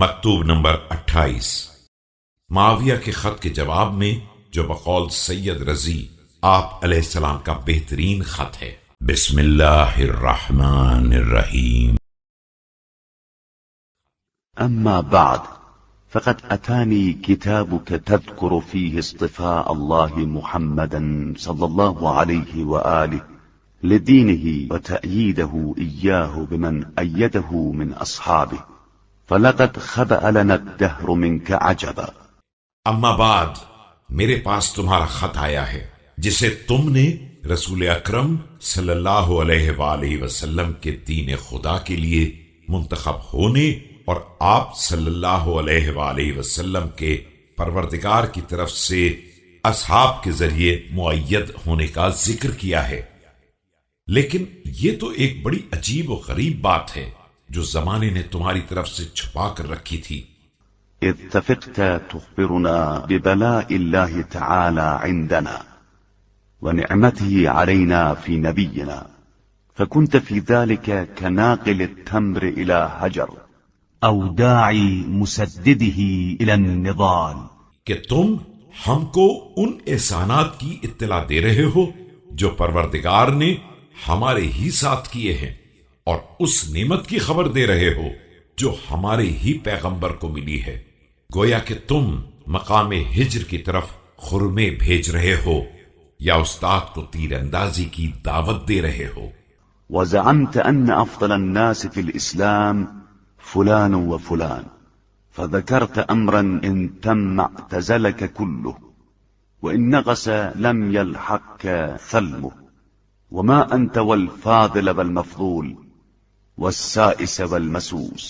مکتوب نمبر 28 معاویہ کے خط کے جواب میں جو بقول سید رضی آپ علیہ السلام کا بہترین خط ہے۔ بسم اللہ الرحمن الرحیم۔ أما بعد فقد أتاني كتابك تذكر فيه اصطفاء الله محمدا صلى الله عليه وآله لدينه وتأييده إياه بمن أيده من أصحابه فلقد خبأ لنا الدهر منك عجبا۔ اما بعد میرے پاس تمہارا خط آیا ہے جسے تم نے رسول اکرم صلی اللہ علیہ وآلہ وسلم کے دین خدا کے لیے منتخب ہونے اور آپ صلی اللہ علیہ وآلہ وسلم کے پروردگار کی طرف سے اصحاب کے ذریعے مؤید ہونے کا ذکر کیا ہے، لیکن یہ تو ایک بڑی عجیب و غریب بات ہے جو زمانے نے تمہاری طرف سے چھپا کر رکھی تھی۔ اتفقت تخبرنا ببلاء الله تعالى عندنا ونعمته علينا في نبينا، فكنت في ذلك كناقل التمر إلى هجر أو داعي مسدده إلى النضال، کہ تم ہم کو ان احسانات کی اطلاع دے رہے ہو جو پروردگار نے ہمارے ہی ساتھ کیے ہیں، اور اس نعمت کی خبر دے رہے ہو جو ہمارے ہی پیغمبر کو ملی ہے، گویا کہ تم مقام ہجر کی طرف خرمے بھیج رہے ہو یا استاد کو تیر اندازی کی دعوت دے رہے ہو۔ وزعمت أن أفضل الناس في الإسلام فلان وفلان، فذكرت أمرا إن تم اعتزلك كله وإن نقص لم يلحقك ثلمه، وما أنت والفاضل والمفضول والسائس والمسوس۔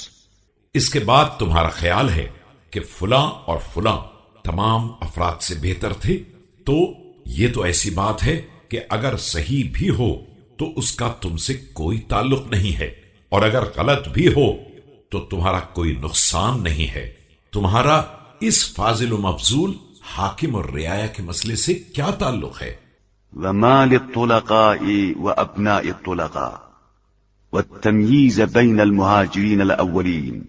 اس کے بعد تمہارا خیال ہے کہ فلاں اور فلاں تمام افراد سے بہتر تھے، تو یہ تو ایسی بات ہے کہ اگر صحیح بھی ہو تو اس کا تم سے کوئی تعلق نہیں ہے، اور اگر غلط بھی ہو تو تمہارا کوئی نقصان نہیں ہے۔ تمہارا اس فاضل و مفضول حاکم اور رعایا کے مسئلے سے کیا تعلق ہے؟ وما للطلقاء وأبناء الطلقاء والتمييز بين المهاجرين الأولين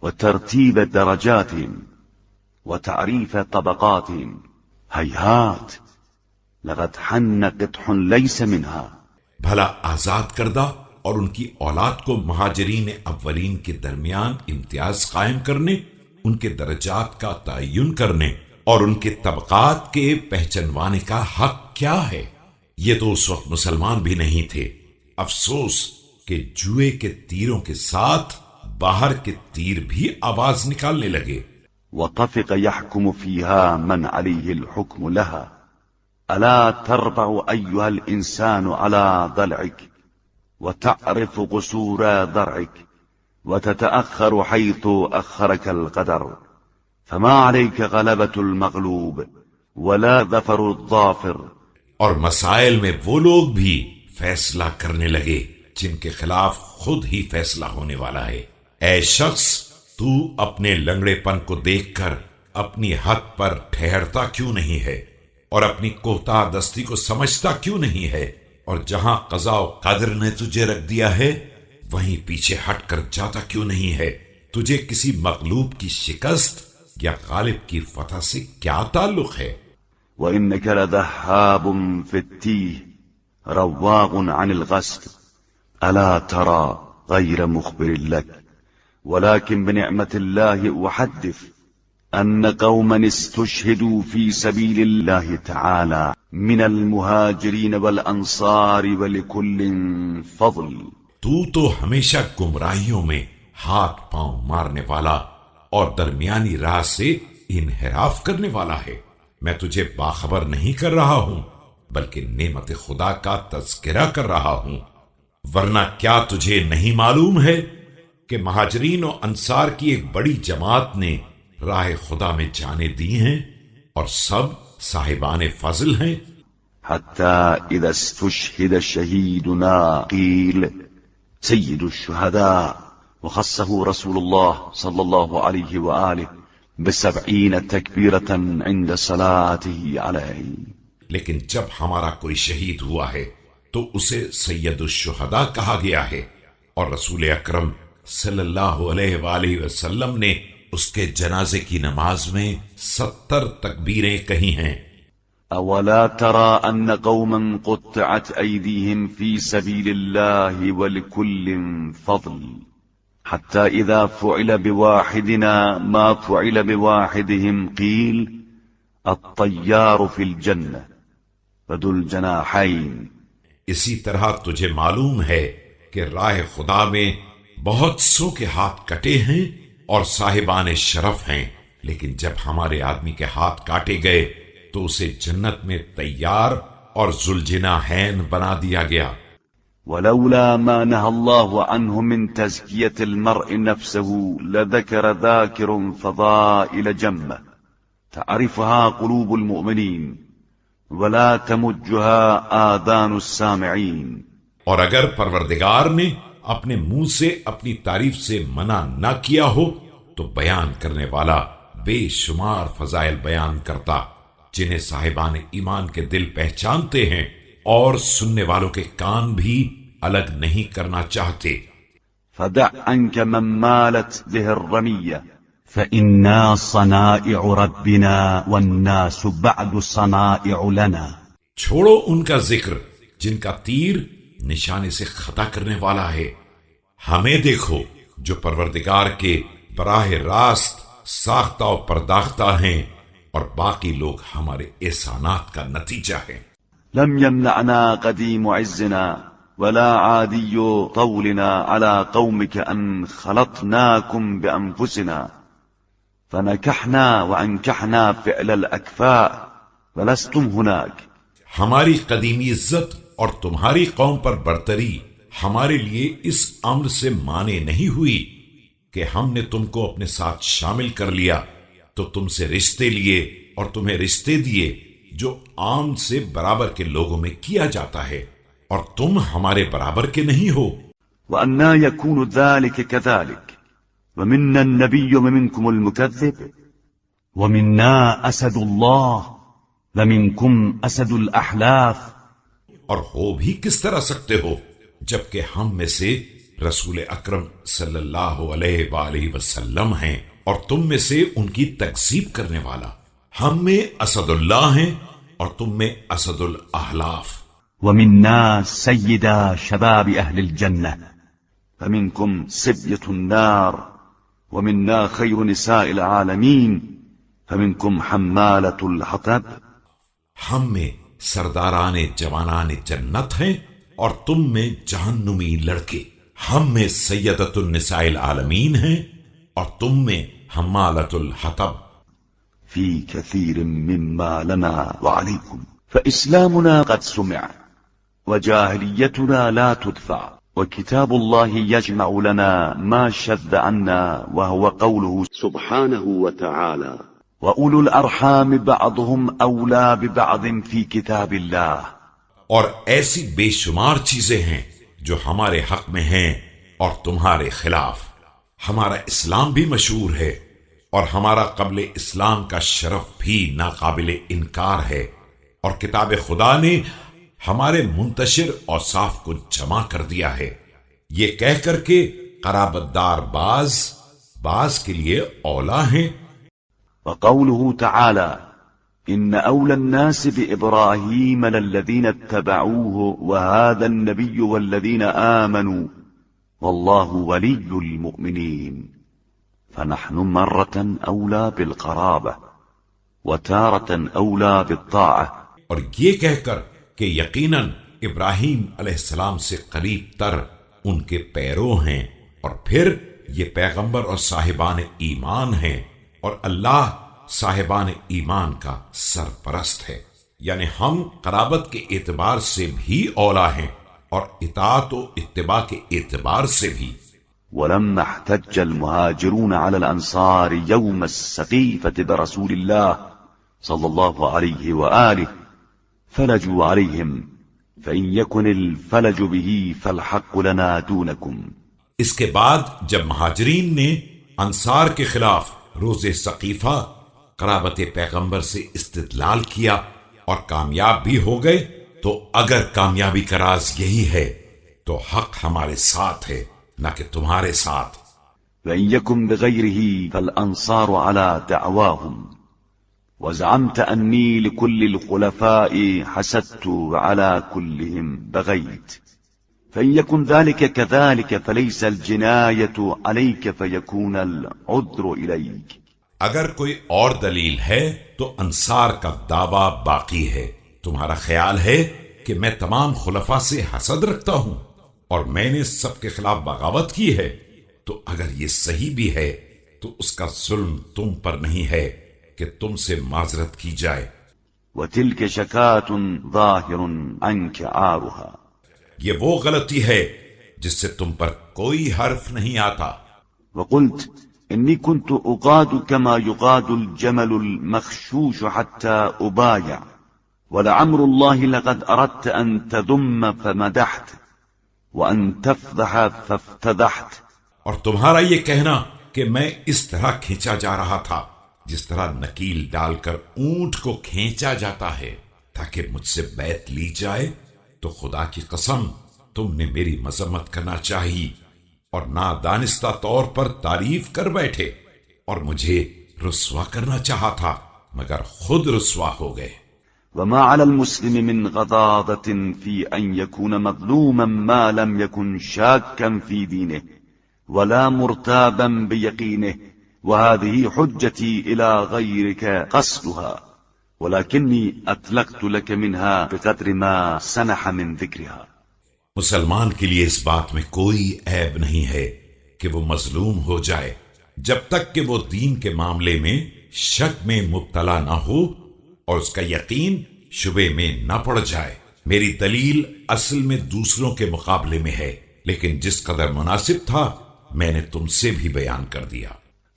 وترتيب درجاتهم وتعريف طبقاتهم، هيهات لقد حن قطح ليس منها۔ بھلا آزاد کردہ اور ان کی اولاد کو مہاجرین اولین کے درمیان امتیاز قائم کرنے، ان کے درجات کا تعین کرنے اور ان کے طبقات کے پہچنوانے کا حق کیا ہے؟ یہ تو اس وقت مسلمان بھی نہیں تھے۔ افسوس کہ جوئے کے تیروں کے ساتھ باہر کے تیر بھی آواز نکالنے لگے۔ وطفق يحكم فيها من عليه الحكم لها، ألا تربع أيها الإنسان على ضلعك وتعرف قصور ضرعك وتتأخر حيث أخرك القدر، فما عليك غلبة المغلوب ولا ظفر الظافر۔ اور مسائل میں وہ لوگ بھی فیصلہ کرنے لگے جن کے خلاف خود ہی فیصلہ ہونے والا ہے۔ اے شخص، تو اپنے لنگڑے پن کو دیکھ کر اپنی حد پر ٹھہرتا کیوں نہیں ہے، اور اپنی کوتاہ دستی کو سمجھتا کیوں نہیں ہے، اور جہاں قضاء و قدر نے تجھے رکھ دیا ہے وہیں پیچھے ہٹ کر جاتا کیوں نہیں ہے؟ تجھے کسی مغلوب کی شکست یا غالب کی فتح سے کیا تعلق ہے؟ وإنك لذهاب في التيه رواغ عن الغسل، ألا ترى غير مخبر لك، ولكن بنعمة الله أحدث أن قوما استشهدوا في سبيل الله تعالى من المهاجرين والأنصار ولكل فضل۔ تو ہمیشہ گمراہیوں میں ہاتھ پاؤں مارنے والا اور درمیانی راہ سے انحراف کرنے والا ہے۔ میں تجھے باخبر نہیں کر رہا ہوں بلکہ نعمت خدا کا تذکرہ کر رہا ہوں، ورنہ کیا تجھے نہیں معلوم ہے کہ مہاجرین و انصار کی ایک بڑی جماعت نے راہ خدا میں جانیں دی ہیں اور سب صاحبان فضل ہیں۔ حتى إذا استشهد شهيدنا قيل سيد الشهداء، وخصه رسول الله صلى الله عليه وآله ب70 تكبيرة عند صلاته عليه۔ لیکن جب ہمارا کوئی شہید ہوا ہے تو اسے سید الشہداء کہا گیا ہے، اور رسول اکرم صلی اللہ علیہ وآلہ وسلم نے اس کے جنازے کی نماز میں 70 تکبیریں کہی ہیں۔ أولا ترى أن قوما قطعت أيديهم في سبيل الله ولكل فضل حتى إذا فعل بواحدنا ما فعل بواحدهم قيل الطيار في الجنة وذو الجناحين۔ اسی طرح تجھے معلوم ہے کہ راہ خدا میں بہت سو کے ہاتھ کٹے ہیں اور صاحبان شرف ہیں، لیکن جب ہمارے آدمی کے ہاتھ کاٹے گئے تو اسے جنت میں تیار اور ذوالجناحین بنا دیا گیا۔ ولولا ما نهى الله عنه من تزكية المرء نفسه لذكر ذاكر فضائل جمة تعرفها قلوب المؤمنين ولا تمجها آذان السامعين۔ اور اگر پروردگار نے اپنے منہ سے اپنی تعریف سے منع نہ کیا ہو تو بیان کرنے والا بے شمار فضائل بیان کرتا جنہیں صاحبان ایمان کے دل پہچانتے ہیں، اور سننے والوں کے کان بھی الگ نہیں کرنا چاہتے۔ فدع عنك من مالت به الرمية فإنا صنائع ربنا والناس بعد صنائع لنا۔ چھوڑو ان کا ذکر جن کا تیر نشانے سے خطا کرنے والا ہے، ہمیں دیکھو جو پروردگار کے براہ راست ساختہ و پرداختہ ہیں، اور باقی لوگ ہمارے احسانات کا نتیجہ ہیں۔ لم يمنعنا قديم عزنا ولا عادي طولنا على قومك أن خلطناكم بأنفسنا فنكحنا وأنكحنا فعل الأكفاء ولستم هناك۔ ہماری قدیمی عزت اور تمہاری قوم پر برتری ہمارے لیے اس امر سے مانے نہیں ہوئی کہ ہم نے تم کو اپنے ساتھ شامل کر لیا تو تم سے رشتے لیے اور تمہیں رشتے دیے جو عام سے برابر کے لوگوں میں کیا جاتا ہے، اور تم ہمارے برابر کے نہیں ہو۔ وأنا يكون ذلك كذلك ومنا النبي ومنكم المكذب ومنا أسد الله ومنكم أسد الأحلاف۔ اور ہو بھی کس طرح سکتے ہو جبکہ ہم میں سے رسول اکرم صلی اللہ علیہ وآلہ وسلم ہیں اور تم میں سے ان کی تکذیب کرنے والا۔ ہم میں اسد اللہ ہیں اور تم میں اسد الاحلاف۔ ومنا سيدا شباب أهل الجنة فمنكم سبية النار ومنا خير نساء العالمين فمنكم حمالة الحطب۔ ہم میں سرداران جوانان جنت ہیں اور تم میں جہنمی لڑکے۔ ہم میں سیدۃ النساء العالمین ہیں اور تم میں حمالۃ الحطب۔ في كثير مما لنا وعليكم فإسلامنا قد سمع وجاهليتنا لا تدفع وكتاب الله يجمع لنا ما شذ عنا وهو قوله سبحانه وتعالى وأولو الأرحام بعضهم أولى ببعض في كتاب الله۔ اور ایسی بے شمار چیزیں ہیں جو ہمارے حق میں ہیں اور تمہارے خلاف۔ ہمارا اسلام بھی مشہور ہے اور ہمارا قبل اسلام کا شرف بھی ناقابل انکار ہے، اور کتاب خدا نے ہمارے منتشر اوصاف کو جمع کر دیا ہے، یہ کہہ کر کے قرابت دار بعض کے لیے اولا ہیں۔ وقوله تعالى إن أولى الناس بإبراهيم للذين اتبعوه وهذا النبي والذين آمنوا والله ولي المؤمنين فنحن مرة أولى بالقرابة وتارة أولى بالطاعة۔ اور یہ کہہ کر کہ یقیناً ابراہیم علیہ السلام سے قریب تر ان کے پیرو ہیں، اور پھر یہ پیغمبر اور صاحبان ایمان ہیں، اور اللہ صاحبان ایمان کا سرپرست ہے، یعنی ہم قرابت کے اعتبار سے بھی اولا ہیں اور اطاعت و اتباع کے اعتبار سے بھی۔ ولما احتج المهاجرون على الأنصار يوم السقيفة برسول الله صلى الله عليه وآله فلجوا عليهم فإن يكن الفلج به فالحق لنا دونكم۔ اس کے بعد جب مہاجرین نے انصار کے خلاف روز ثقیفہ قرابت پیغمبر سے استدلال کیا اور کامیاب بھی ہو گئے، تو اگر کامیابی کا راز یہی ہے تو حق ہمارے ساتھ ہے نہ کہ تمہارے ساتھ۔ فإن يكن بغيره فالأنصار على دعواهم، وزعمت أني لكل الخلفاء حسدت وعلى كلهم بغيت، فإن يكن ذلك كذلك فليس الجناية عليك فيكون العذر إليك. اگر کوئی اور دلیل ہے تو انصار کا دعویٰ باقی ہے. تمہارا خیال ہے کہ میں تمام خلفاء سے حسد رکھتا ہوں اور میں نے سب کے خلاف بغاوت کی ہے، تو اگر یہ صحیح بھی ہے تو اس کا ظلم تم پر نہیں ہے کہ تم سے معذرت کی جائے. وتلك شكاة ظاهر عنك عارها، یہ وہ غلطی ہے جس سے تم پر کوئی حرف نہیں آتا. وقلت إني كنت أقاد كما يقاد الجمل المخشوش حتى أبايع، ولعمر الله لقد أردت أن تذم فمدحت وأن تفضح فافتضحت. اور تمہارا یہ کہنا کہ میں اس طرح کھینچا جا رہا تھا جس طرح نکیل ڈال کر اونٹ کو کھینچا جاتا ہے تاکہ مجھ سے بیعت لی جائے، تو خدا کی قسم تم نے میری مذمت کرنا چاہی اور نادانستہ طور پر تعریف کر بیٹھے، اور مجھے رسوا کرنا چاہا تھا مگر خود رسوا ہو گئے. وما على المسلم من غضاضة في أن يكون مظلوما ما لم يكن شاكا في دينه ولا مرتابا بيقينه، وهذه حجتي إلى غيرك قصدها، ولكني أطلقت لك منها بقدر ما سنح من ذكرها. مسلمان کے لیے اس بات میں کوئی عیب نہیں ہے کہ وہ مظلوم ہو جائے جب تک کہ وہ دین کے معاملے میں شک میں مبتلا نہ ہو اور اس کا یقین شبے میں نہ پڑ جائے. میری دلیل اصل میں دوسروں کے مقابلے میں ہے، لیکن جس قدر مناسب تھا میں نے تم سے بھی بیان کر دیا.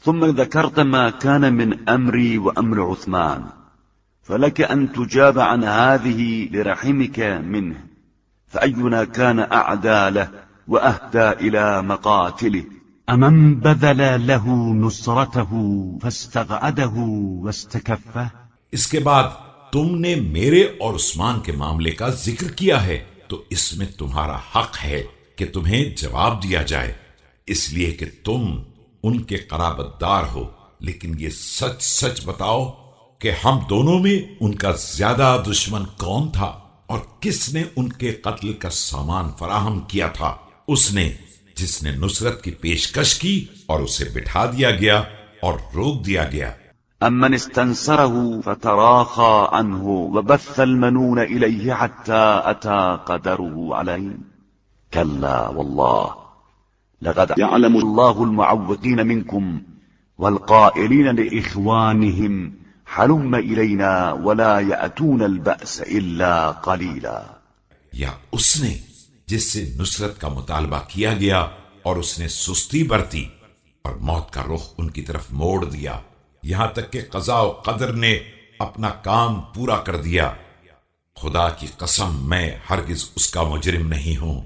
ثم ذكرت ما كان من أمري وأمر عثمان، فلك أن تجاب عن هذه لرحمك منه، فأينا كان أعدى له وأهدى إلى مقاتله، أمن بذل له نصرته فاستغعده واستكفه. اس کے بعد تم نے میرے اور عثمان کے معاملے کا ذکر کیا ہے، تو اس میں تمہارا حق ہے کہ تمہیں جواب دیا جائے، اس لیے کہ تم ان کے قرابت دار ہو. لیکن یہ سچ سچ بتاؤ کہ ہم دونوں میں ان کا زیادہ دشمن کون تھا اور کس نے ان کے قتل کا سامان فراہم کیا تھا؟ اس نے جس نے نصرت کی پیشکش کی اور اسے بٹھا دیا گیا اور روک دیا گیا. أمن استنصره فتراخى عنه وبث المنون إليه حتى أتى قدره عليه، كلا والله لقد يعلم الله المعوقين منكم والقائلين لإخوانهم حلم إلينا ولا يأتون البأس إلا قليلا. یا اس نے جس سے نصرت کا مطالبہ کیا گیا اور اس نے سستی برتی اور موت کا رخ ان کی طرف موڑ دیا یہاں تک کہ قضاء و قدر نے اپنا کام پورا کر دیا. خدا کی قسم میں ہرگز اس کا مجرم نہیں ہوں،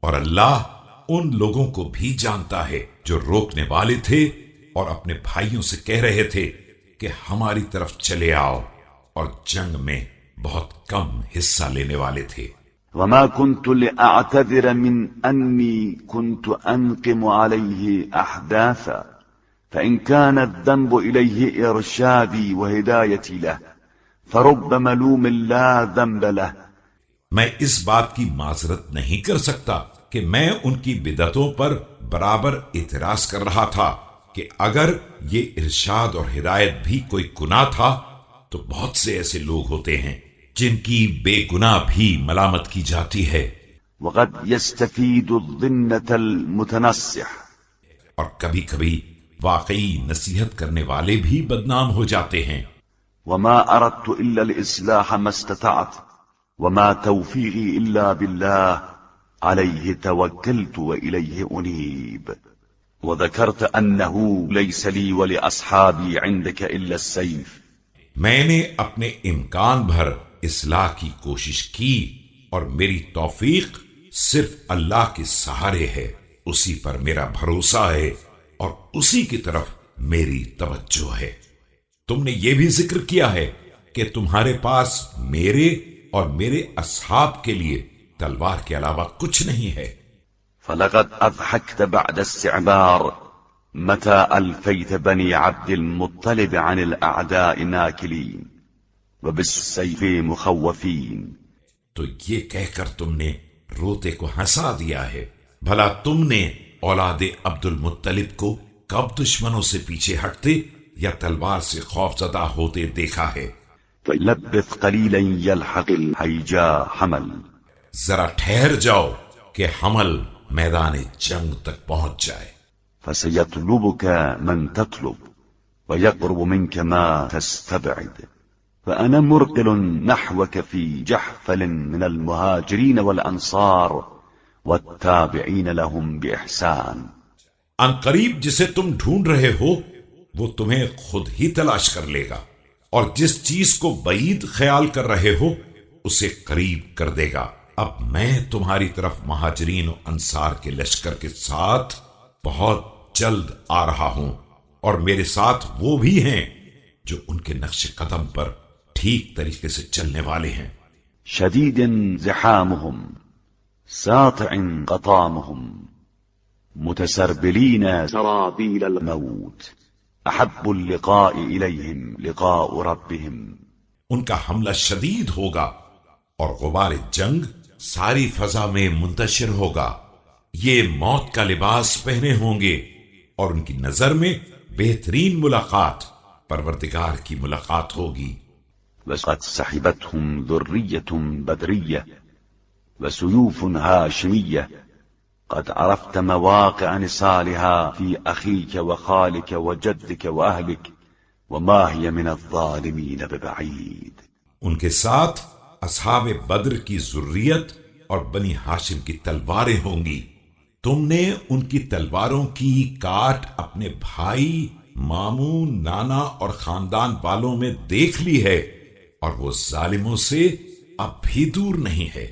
اور اللہ ان لوگوں کو بھی جانتا ہے جو روکنے والے تھے اور اپنے بھائیوں سے کہہ رہے تھے کہ ہماری طرف چلے آؤ، اور جنگ میں بہت کم حصہ لینے والے تھے. وما كنت لأعتذر من أني كنت أنقم عليه أحداثا، فإن كان الذنب إليه إرشادي وهدايتي له فرب ملوم لا ذنب له. میں اس بات کی معذرت نہیں کر سکتا کہ میں ان کی بدعتوں پر برابر اعتراض کر رہا تھا کہ اگر یہ ارشاد اور ہدایت بھی کوئی گناہ تھا تو بہت سے ایسے لوگ ہوتے ہیں جن کی بے گناہ بھی ملامت کی جاتی ہے. وقد يستفيد الظنة المتنصح، اور کبھی کبھی واقعی نصیحت کرنے والے بھی بدنام ہو جاتے ہیں. وما أردت إلا الإصلاح ما استطعت وما توفيقي إلا بالله عليه توكلت وإليه أنيب. وذكرت أنه ليس لي ولأصحابي عندك إلا السيف. میں نے اپنے امکان بھر اصلاح کی کوشش کی اور میری توفیق صرف اللہ کے سہارے ہے، اسی پر میرا بھروسہ ہے اور اسی کی طرف میری توجہ ہے. تم نے یہ بھی ذکر کیا ہے کہ تمہارے پاس میرے اور میرے اصحاب کے لیے تلوار کے علاوہ کچھ نہیں ہے. فلقد أضحكت بعد استعبار متى ألفيت بني عبد المطلب عن الأعداء ناكلين وبالسيف مخوفين. تو یہ کہہ کر تم نے روتے کو ہنسا دیا ہے. بھلا تم نے اولاد عبد المطلب کو کب دشمنوں سے پیچھے ہٹتے یا تلوار سے خوف زدہ ہوتے دیکھا ہے؟ فلبث قليلا يلحق الهيجاء حمل. ذرا ٹھہر جاؤ کہ حمل میدان جنگ تک پہنچ جائے. فسيطلبك من تطلب ويقرب منك ما تستبعد. فأنا مرقل نحوك في جحفل من المهاجرين والأنصار والتابعين لهم بإحسان. ان قریب جسے تم ڈھونڈ رہے ہو وہ تمہیں خود ہی تلاش کر لے گا، اور جس چیز کو بعید خیال کر رہے ہو اسے قریب کر دے گا. اب میں تمہاری طرف مہاجرین و انصار کے لشکر کے ساتھ بہت جلد آ رہا ہوں، اور میرے ساتھ وہ بھی ہیں جو ان کے نقش قدم پر ٹھیک طریقے سے چلنے والے ہیں. شديد زحامهم ساطع قطامهم متسربلين سرابيل الموت. أحب اللقاء إليهم لقاء ربهم. ان کا حملہ شدید ہوگا اور غبار جنگ ساری فضا میں منتشر ہوگا. یہ موت کا لباس پہنے ہوں گے اور ان کی نظر میں بہترین ملاقات پروردگار کی ملاقات ہوگی. وقد سحبتهم ذرية بدرية وسيوف هاشمية. قد عرفت مواقع نصالها في أخيك وخالك وجدك وأهلك وما هي من الظالمين ببعيد. ان کے ساتھ اصحاب بدر کی ذریت اور بنی ہاشم کی تلواریں ہوں گی. تم نے ان کی تلواروں کی کاٹ اپنے بھائی، ماموں، نانا اور خاندان والوں میں دیکھ لی ہے، اور وہ ظالموں سے اب بھی دور نہیں ہے.